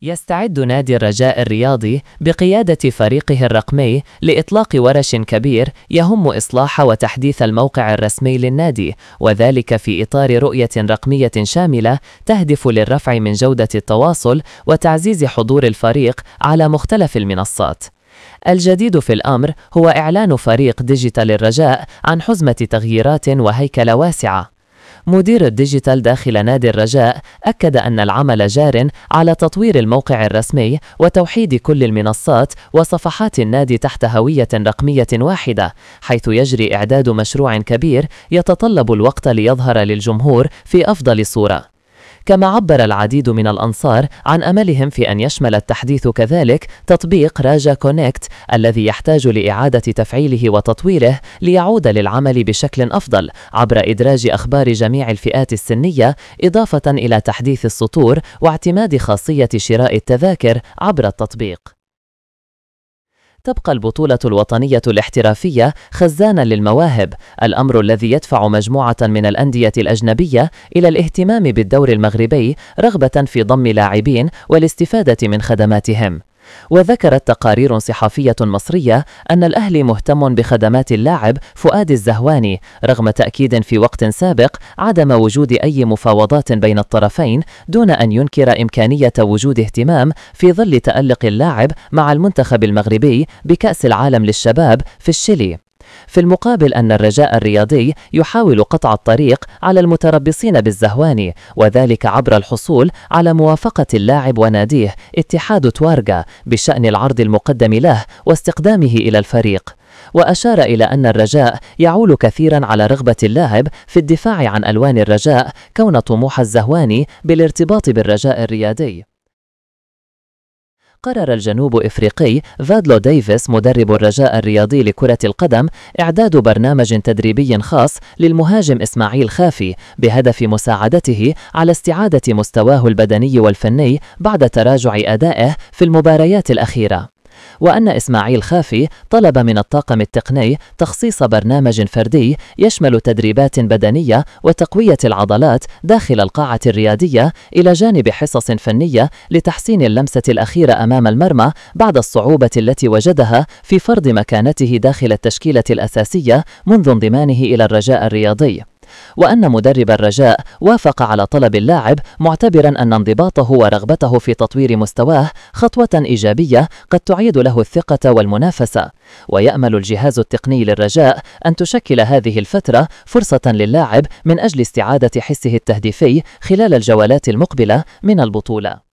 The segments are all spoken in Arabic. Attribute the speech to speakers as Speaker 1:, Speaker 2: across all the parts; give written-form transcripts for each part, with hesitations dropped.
Speaker 1: يستعد نادي الرجاء الرياضي بقيادة فريقه الرقمي لإطلاق ورش كبير يهم إصلاح وتحديث الموقع الرسمي للنادي، وذلك في إطار رؤية رقمية شاملة تهدف للرفع من جودة التواصل وتعزيز حضور الفريق على مختلف المنصات. الجديد في الأمر هو إعلان فريق ديجيتال الرجاء عن حزمة تغييرات وهيكلة واسعة. مدير الديجيتال داخل نادي الرجاء أكد أن العمل جار على تطوير الموقع الرسمي وتوحيد كل المنصات وصفحات النادي تحت هوية رقمية واحدة، حيث يجري إعداد مشروع كبير يتطلب الوقت ليظهر للجمهور في أفضل صورة. كما عبر العديد من الأنصار عن أملهم في أن يشمل التحديث كذلك تطبيق راجا كونكت الذي يحتاج لإعادة تفعيله وتطويره ليعود للعمل بشكل أفضل عبر إدراج أخبار جميع الفئات السنية، إضافة إلى تحديث السطور واعتماد خاصية شراء التذاكر عبر التطبيق. تبقى البطولة الوطنية الاحترافية خزاناً للمواهب، الأمر الذي يدفع مجموعة من الأندية الأجنبية إلى الاهتمام بالدور المغربي رغبة في ضم لاعبين والاستفادة من خدماتهم. وذكرت تقارير صحفية مصرية أن الأهلي مهتم بخدمات اللاعب فؤاد الزهواني، رغم تأكيد في وقت سابق عدم وجود أي مفاوضات بين الطرفين، دون أن ينكر إمكانية وجود اهتمام في ظل تألق اللاعب مع المنتخب المغربي بكأس العالم للشباب في الشيلي. في المقابل أن الرجاء الرياضي يحاول قطع الطريق على المتربصين بالزهواني، وذلك عبر الحصول على موافقة اللاعب وناديه اتحاد توارغا بشأن العرض المقدم له واستقدامه إلى الفريق. وأشار إلى أن الرجاء يعول كثيرا على رغبة اللاعب في الدفاع عن ألوان الرجاء كون طموح الزهواني بالارتباط بالرجاء الرياضي. قرر الجنوب إفريقي فادلو ديفيس مدرب الرجاء الرياضي لكرة القدم إعداد برنامج تدريبي خاص للمهاجم إسماعيل خافي بهدف مساعدته على استعادة مستواه البدني والفني بعد تراجع أدائه في المباريات الأخيرة. وأن إسماعيل خافي طلب من الطاقم التقني تخصيص برنامج فردي يشمل تدريبات بدنية وتقوية العضلات داخل القاعة الرياضية، إلى جانب حصص فنية لتحسين اللمسة الأخيرة أمام المرمى بعد الصعوبة التي وجدها في فرض مكانته داخل التشكيلة الأساسية منذ انضمامه إلى الرجاء الرياضي. وأن مدرب الرجاء وافق على طلب اللاعب، معتبرا أن انضباطه ورغبته في تطوير مستواه خطوة إيجابية قد تعيد له الثقة والمنافسة. ويأمل الجهاز التقني للرجاء أن تشكل هذه الفترة فرصة للاعب من أجل استعادة حسه التهديفي خلال الجولات المقبلة من البطولة.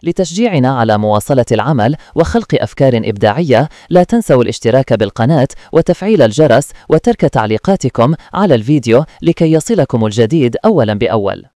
Speaker 1: لتشجيعنا على مواصلة العمل وخلق أفكار إبداعية، لا تنسوا الاشتراك بالقناة وتفعيل الجرس وترك تعليقاتكم على الفيديو لكي يصلكم الجديد أولاً بأول.